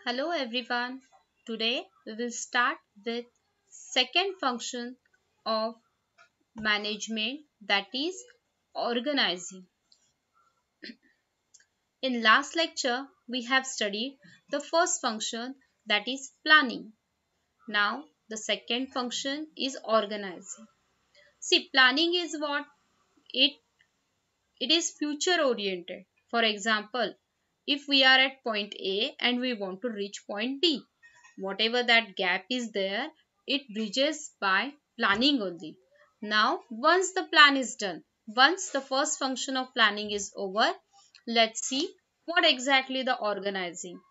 Hello everyone. Today we will start with second function of management, that is organizing. In last lecture we have studied the first function, that is planning. Now the second function is organizing. See, planning is what? It is future oriented. For example, if we are at point A and we want to reach point D, whatever that gap is there, it bridges by planning only. Now once the plan is done, once the first function of planning is over, let's see what exactly the organizing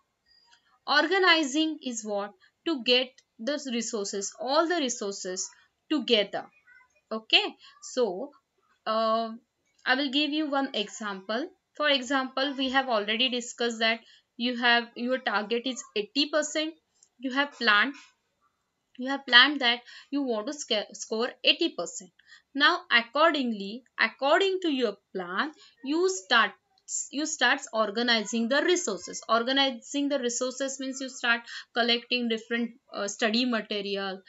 is. What? To get the resources, all the resources together. Okay, so uh, I will give you one example. For example, we have already discussed that your target is 80%. You have planned that you want to score 80%. Now according to your plan, you start organizing the resources. Organizing the resources means you start collecting different study material.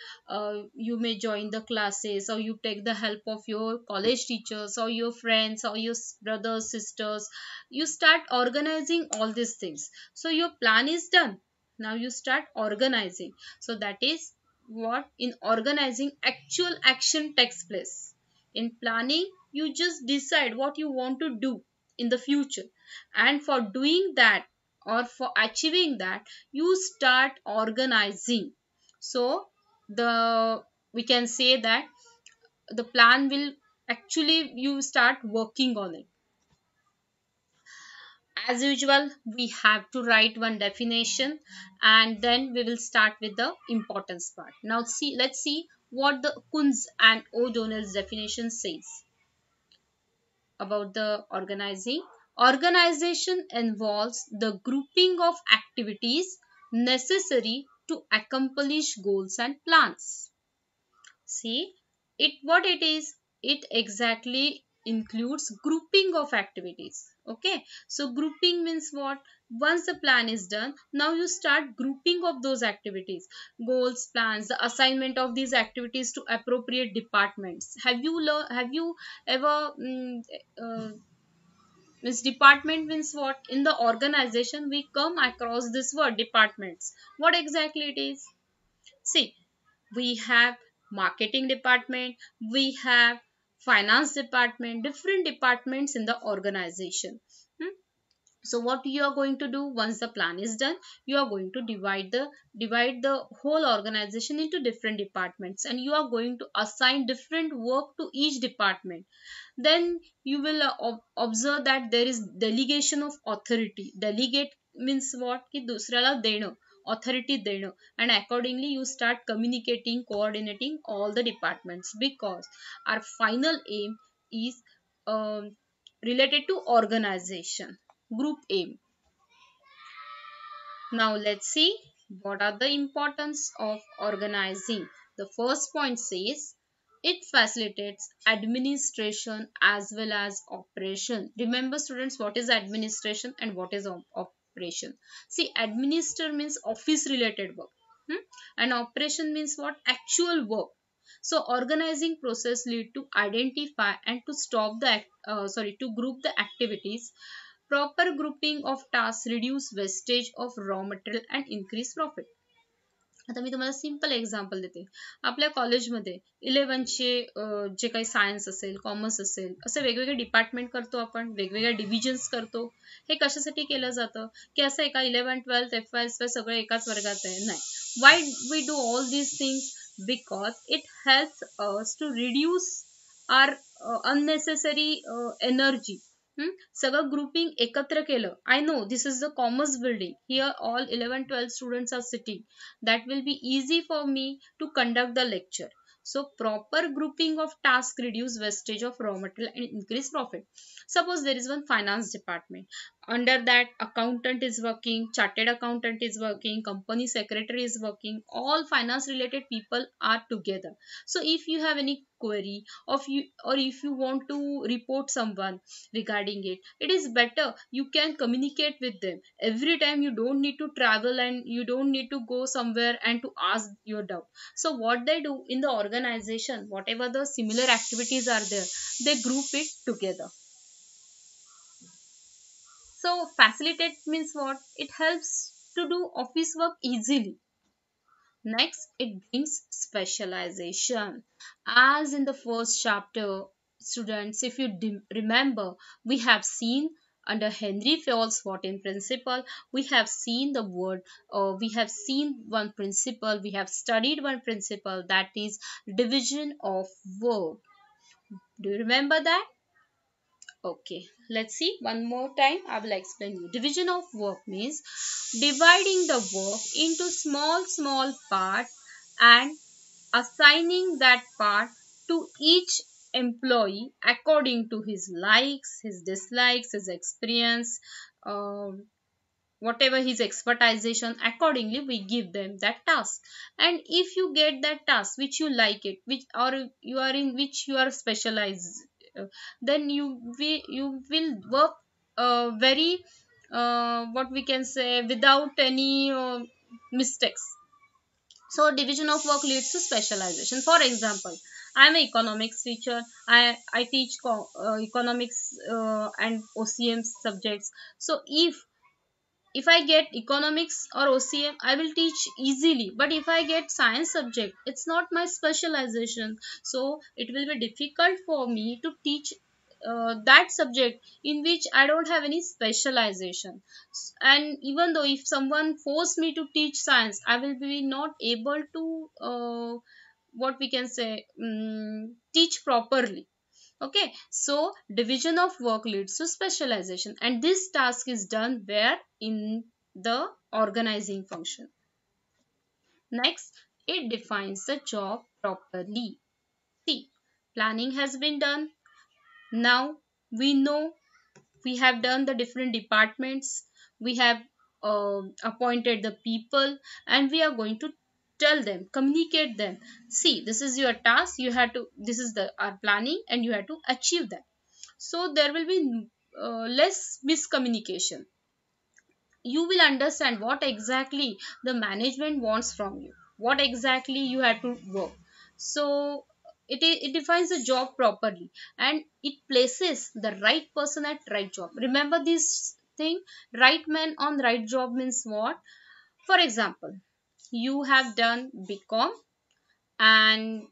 You may join the classes, or you take the help of your college teachers or your friends or your brothers, sisters. You start organizing all these things. So your plan is done. Now you start organizing. So that is what? In organizing, actual action takes place. In planning, you just decide what you want to do in the future, and for doing that, or for achieving that, you start organizing. So the we can say that the plan will actually, you start working on it. As usual, we have to write one definition, and then we will start with the importance part. Now let's see what the Kunz and O'Donnell's definition says about the organizing. Organization involves the grouping of activities necessary to accomplish goals and plans. See, what it is, it exactly includes grouping of activities. Okay, so grouping means what? Once the plan is done, now you start grouping of those activities, goals, plans, the assignment of these activities to appropriate departments. Have you ever uh, means department means what? In the organization we come across this word departments. What exactly it is? See, we have marketing department, we have finance department, different departments in the organization. Hmm? So what you are going to do, once the plan is done, you are going to divide the whole organization into different departments, and you are going to assign different work to each department. Then you will observe that there is delegation of authority. Delegate means what? की दुसऱ्याला देणं, authority देणं, and accordingly you start communicating, coordinating all the departments, because our final aim is related to organization, group aim. Now let's see what are the importance of organizing. The first point says it facilitates administration as well as operation. Remember students, what is administration and what is operation? See, administer means office related work. And operation means what? Actual work. So organizing process lead to identify and to stop the to group the activities. Proper grouping of tasks reduce wastage of raw material and increase profit. आता मी तुम्हाला simple example देते. आपल्या कॉलेजमध्ये 11चे जे काही science असेल, commerce असेल, असे वेगवेगळे डिपार्टमेंट करतो आपण, वेगवेगळ्या डिव्हिजन्स करतो. हे कशासाठी केलं जातं? की असं एका 11, 12, FY सगळं एकाच वर्गात आहे? नाही. Why we do all these things? Because it helps us to reduce our unnecessary energy. सगळं ग्रुपिंग एकत्र केलं. I know this is the commerce building, here all 11, 12 students are sitting. That will be easy for me to conduct the lecture. So proper grouping of tasks reduce wastage of raw material and increase profit. Suppose there is one finance department. under that accountant is working, chartered accountant is working, company secretary is working, all finance related people are together. So if you have any query of you, or if you want to report someone regarding it, it is better you can communicate with them every time. You don't need to travel and you don't need to go somewhere and to ask your doubt. So what they do in the organization, whatever the similar activities are there, they group it together. So facilitate means what? It helps to do office work easily. Next, it brings specialization. As in the first chapter, students, if you remember, we have seen under Henry Fayol's Wharton principle, we have seen the word, we have seen one principle, we have studied one principle, that is division of work. Do you remember that? Okay, let's see one more time. I will explain you. Division of work means dividing the work into small parts and assigning that part to each employee according to his likes, his dislikes, his experience, um, whatever his expertization. Accordingly we give them that task, and if you get that task which you like it, which or you are in which you are specialized, uh, then you will work very what we can say, without any mistakes. So division of work leads to specialization. For example, I am an economics teacher. I teach economics and OCM subjects. So if I get economics or OCM, I will teach easily. But if I get science subject, it's not my specialization. So it will be difficult for me to teach that subject in which I don't have any specialization. And even though if someone force me to teach science, I will be not able to what we can say, teach properly. Okay, so division of work leads to specialization, and this task is done where? In the organizing function. Next, it defines the job properly. See, planning has been done. Now we know, we have done the different departments, we have appointed the people, and we are going to tell them, communicate them. See, this is your task, you have to, this is the our planning, and you have to achieve that. So there will be less miscommunication. You will understand what exactly the management wants from you, what exactly you have to work. So it defines the job properly, and it places the right person at right job. Remember this thing, right man on right job means what? For example, you have done BCom and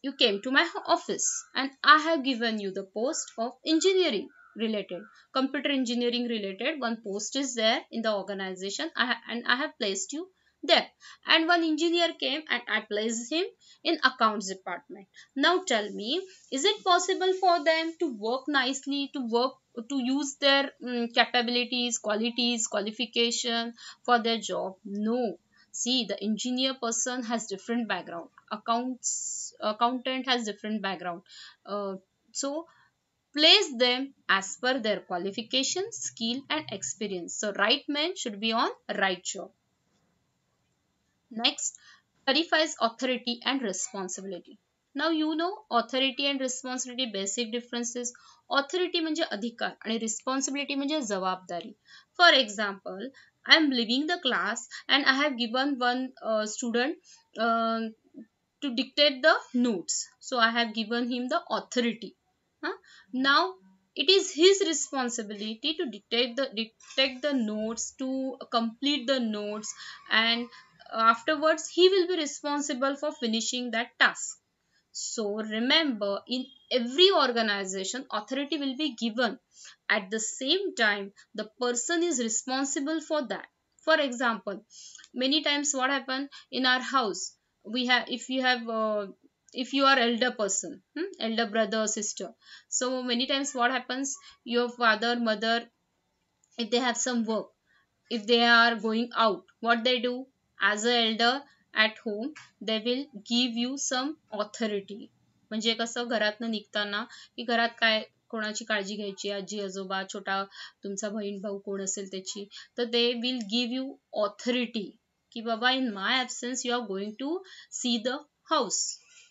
you came to my office, and I have given you the post of engineering related, computer engineering related one post is there in the organization. And I have placed you there, and one engineer came and I placed him in accounts department. Now tell me, is it possible for them to work nicely, to work, to use their capabilities, qualities, qualification for their job? No. See, the engineer person has different background, accountant has different background. So place them as per their qualification, skill and experience. So right man should be on right job. Next, clarifies authority and responsibility. Now you know authority and responsibility basic differences. Authority म्हणजे अधिकार आणि responsibility म्हणजे जबाबदारी. For example, I am leaving the class and I have given one student uh, to dictate the notes. So I have given him the authority. Huh? Now it is his responsibility to dictate the notes, to complete the notes, and afterwards he will be responsible for finishing that task. So remember, in every organization authority will be given, at the same time the person is responsible for that. For example, many times what happen in our house, we have, if you have if you are elder person, elder brother or sister, so many times what happens, your father mother, if they have some work, if they are going out, what they do, as a elder at home, they will give you some authority. म्हणजे कसं, घरातनं निघताना की घरात काय कोणाची काळजी घ्यायची, आजी आजोबा, छोटा तुमचा बहीण भाऊ कोण असेल त्याची, तर they will give you authority की बाबा in my absence you are going to see the house,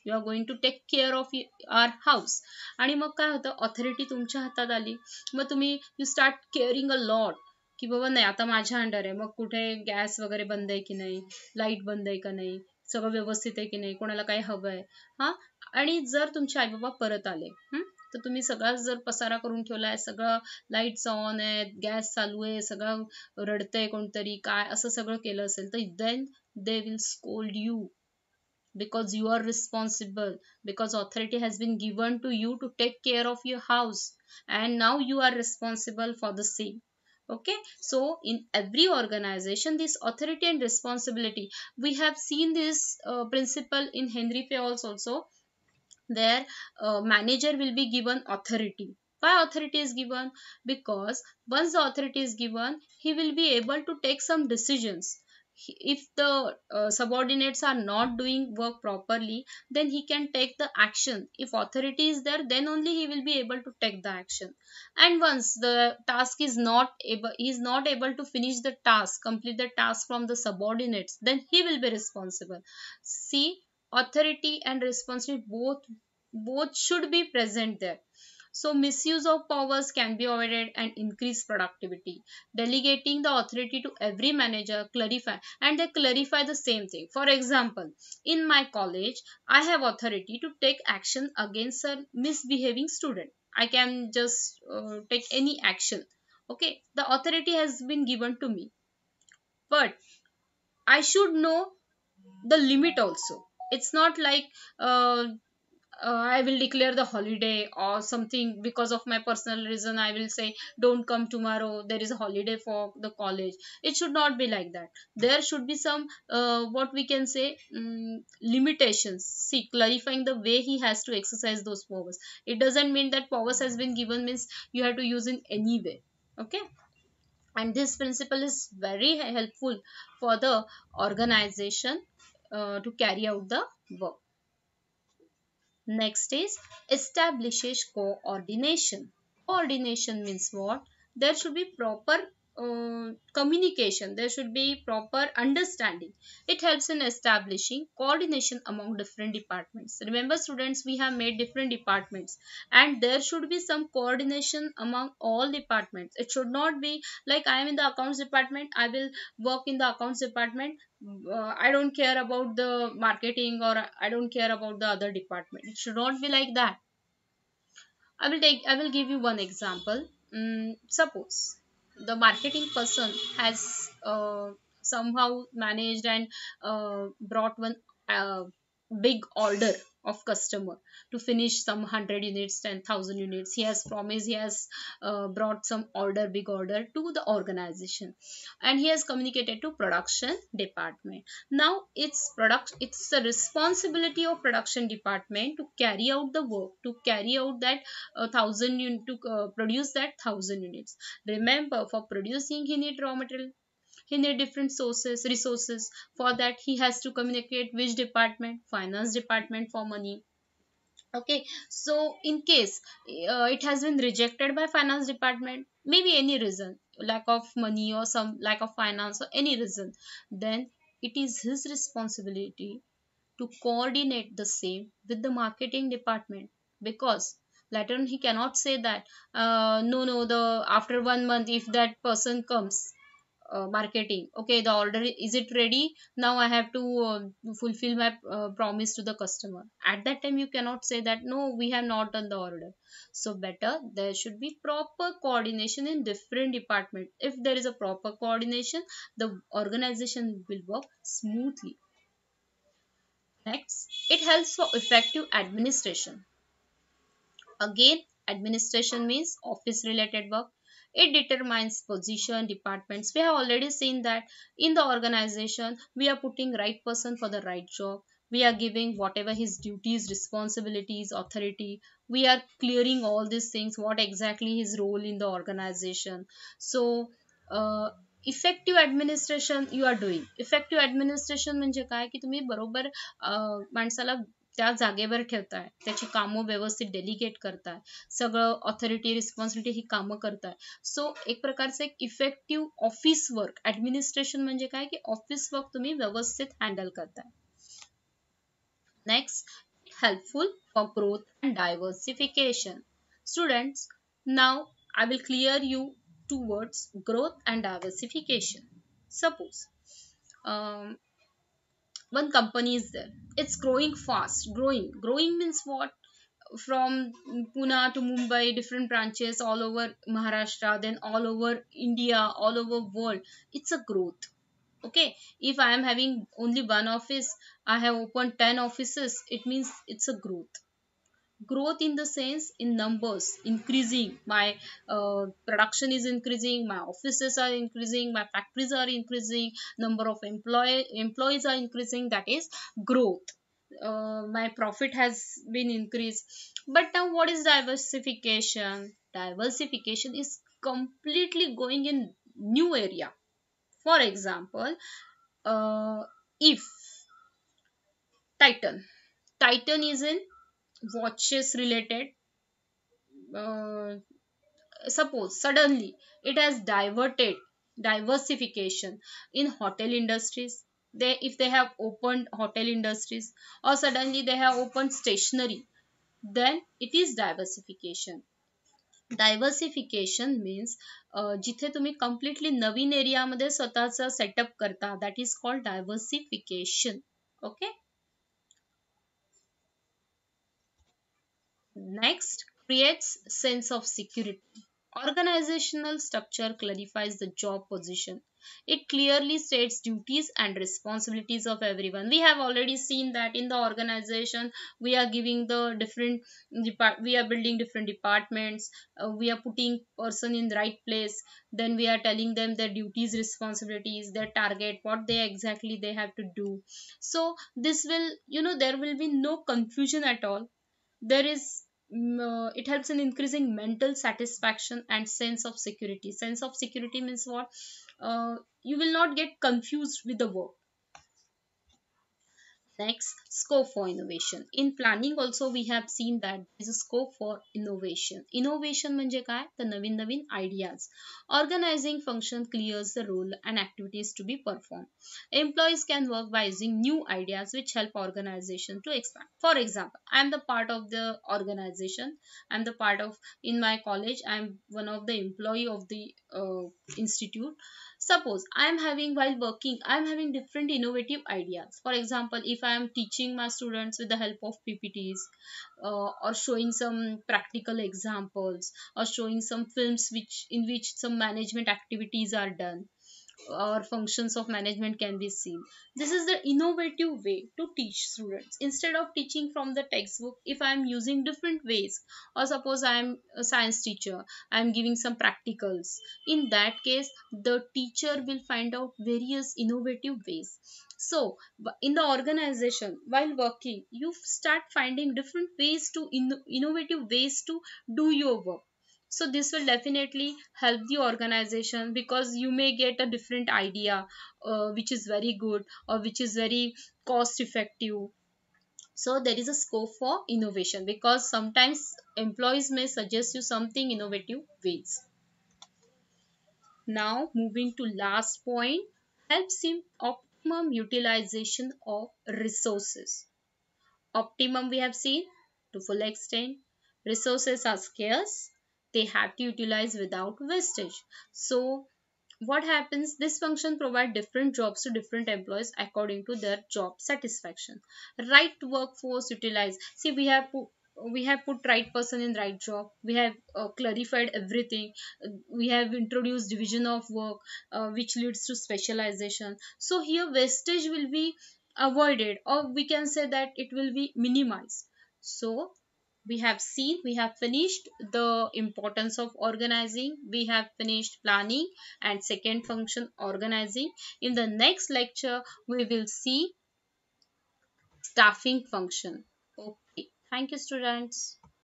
you are going to take care of our house. आणि मग काय होतं, ऑथॉरिटी तुमच्या हातात आली, मग तुम्ही you start caring a lot की बाबा नाही आता माझ्या अंडर आहे, मग कुठे गॅस वगैरे बंद आहे की नाही, लाईट बंद आहे का नाही, सगळं व्यवस्थित आहे की नाही, कोणाला काय हवं आहे. हा, आणि जर तुमचे आई बाबा परत आले, तर तुम्ही सगळाच जर पसारा करून ठेवलाय, सगळं लाईट्स ऑन आहे, गॅस चालू आहे, सगळं रडतंय कोणतरी काय असं सगळं केलं असेल, तर then they will scold you because you are responsible, because authority has been given to you to take care of your house, and now you are responsible for the same. Okay, so in every organization this authority and responsibility, we have seen this principle in Henry Fayol's also. Their manager will be given authority. Why authority is given? Because once the authority is given, he will be able to take some decisions. If the subordinates are not doing work properly, then he can take the action. If authority is there, then only he will be able to take the action. And once the task is not able, he is not able to finish the task, complete the task from the subordinates, then he will be responsible. See, authority and responsibility both should be present there. So misuse of powers can be avoided and increase productivity. Delegating the authority to every manager, clarify, and they clarify the same thing. For example, in my college I have authority to take action against a misbehaving student. I can just take any action. Okay, the authority has been given to me, but I should know the limit also. It's not like I will declare the holiday or something because of my personal reason. I will say, don't come tomorrow. There is a holiday for the college. It should not be like that. There should be some, what we can say, limitations. See, clarifying the way he has to exercise those powers. It doesn't mean that powers has been given means you have to use in any way. Okay. And this principle is very helpful for the organization to carry out the work. Next is establishes coordination. Coordination means what? There should be proper communication, there should be proper understanding. It helps in establishing coordination among different departments. Remember students, we have made different departments, and there should be some coordination among all departments. It should not be like I am in the accounts department, I will work in the accounts department, I don't care about the marketing, or I don't care about the other department. It should not be like that. I will give you one example. Suppose the marketing person has somehow managed and brought one big order of customer to finish some 100 units, 10,000 units. He has promised, he has brought some order, big order to the organization, and he has communicated to production department. Now it's the responsibility of production department to carry out the work, to carry out that 1,000 to produce that 1,000 units. Remember, for producing he need raw material, he need different sources, resources. For that he has to communicate which department? Finance department for money. Okay, so in case it has been rejected by finance department, maybe any reason, lack of money or some lack of finance or any reason, then it is his responsibility to coordinate the same with the marketing department. Because later on he cannot say that no, the after 1 month if that person comes, marketing, okay, the order is it ready, now I have to fulfill my promise to the customer. At that time you cannot say that no, we have not done the order. So better there should be proper coordination in different department. If there is a proper coordination, the organization will work smoothly. Next, it helps for effective administration. Again, administration means office related work. It determines position, departments. We have already seen that in the organization, we are putting right person for the right job. We are giving whatever his duties, responsibilities, authority. We are clearing all these things, what exactly his role in the organization. So, effective administration you are doing. Effective administration म्हणजे काय, की तुम्ही बरोबर माणसाला त्या जागेवर ठेवताय, त्याची कामं व्यवस्थित डेलिगेट करताय, सगळं ऑथॉरिटी रिस्पॉन्सिबिलिटी ही कामं करताय. सो एक प्रकारचं एक इफेक्टिव्ह ऑफिस वर्क, ऍडमिनिस्ट्रेशन म्हणजे काय की ऑफिस वर्क तुम्ही व्यवस्थित हँडल करताय. Next, helpful for growth and diversification. Students, now I will clear you towards growth and diversification. Suppose um, one company is there, it's growing fast. Growing means what? From Pune to Mumbai, different branches all over Maharashtra, then all over India, all over world. It's a growth. Okay, if I am having only one office, I have opened 10 offices, it means it's a growth in the sense in numbers increasing. My production is increasing, my offices are increasing, my factories are increasing, number of employees are increasing. That is growth. My profit has been increased. But now what is diversification? Diversification is completely going in new area. For example, if Titan is in watches related, uh, suppose suddenly it has diversification in hotel industries. They, if they have opened hotel industries, or suddenly they have opened stationery, then it is diversification. Diversification means जिथे तुम्ही completely नवीन एरियामध्ये स्वतःचा setup करता, that is called diversification. Okay. Next, creates sense of security. Organizational structure clarifies the job position. It clearly states duties and responsibilities of everyone. We have already seen that in the organization, we are giving the different we are building different departments. We are putting person in the right place. Then we are telling them their duties, responsibilities, their target, what they exactly they have to do. So this will, there will be no confusion at all. There is it helps in increasing mental satisfaction and sense of security means what? You will not get confused with the work. Next, scope for innovation. In planning also we have seen that there is a scope for innovation. Innovation म्हणजे काय? The Naveen Naveen ideas. Organizing function clears the role and activities to be performed. Employees can work by using new ideas which help organization to expand. For example, I am the part of the organization. I am the part of, in my college, I am one of the employee of the institute. Suppose I am having, while working, I am having different innovative ideas. For example, if I am teaching my students with the help of PPTs, or showing some practical examples, or showing some films which in which some management activities are done, or functions of management can be seen. This is the innovative way to teach students. Instead of teaching from the textbook, if I am using different ways, or suppose I am a science teacher, I am giving some practicals. In that case, the teacher will find out various innovative ways. So in the organization, while working, you start finding different ways to innovative ways to do your work. So this will definitely help the organization, because you may get a different idea which is very good or which is very cost effective. So there is a scope for innovation, because sometimes employees may suggest you something innovative ways. Now moving to last point, helps in optimum utilization of resources. Optimum we have seen, to full extent. Resources are scarce, they have to utilize without wastage. So what happens, this function provide different jobs to different employees according to their job satisfaction. Right workforce utilize. See, we have put right person in right job. We have clarified everything. We have introduced division of work, which leads to specialization. So here wastage will be avoided, or we can say that it will be minimized. So we have seen, we have finished the importance of organizing, we have finished planning and second function organizing. In the next lecture we will see staffing function. Okay, thank you students.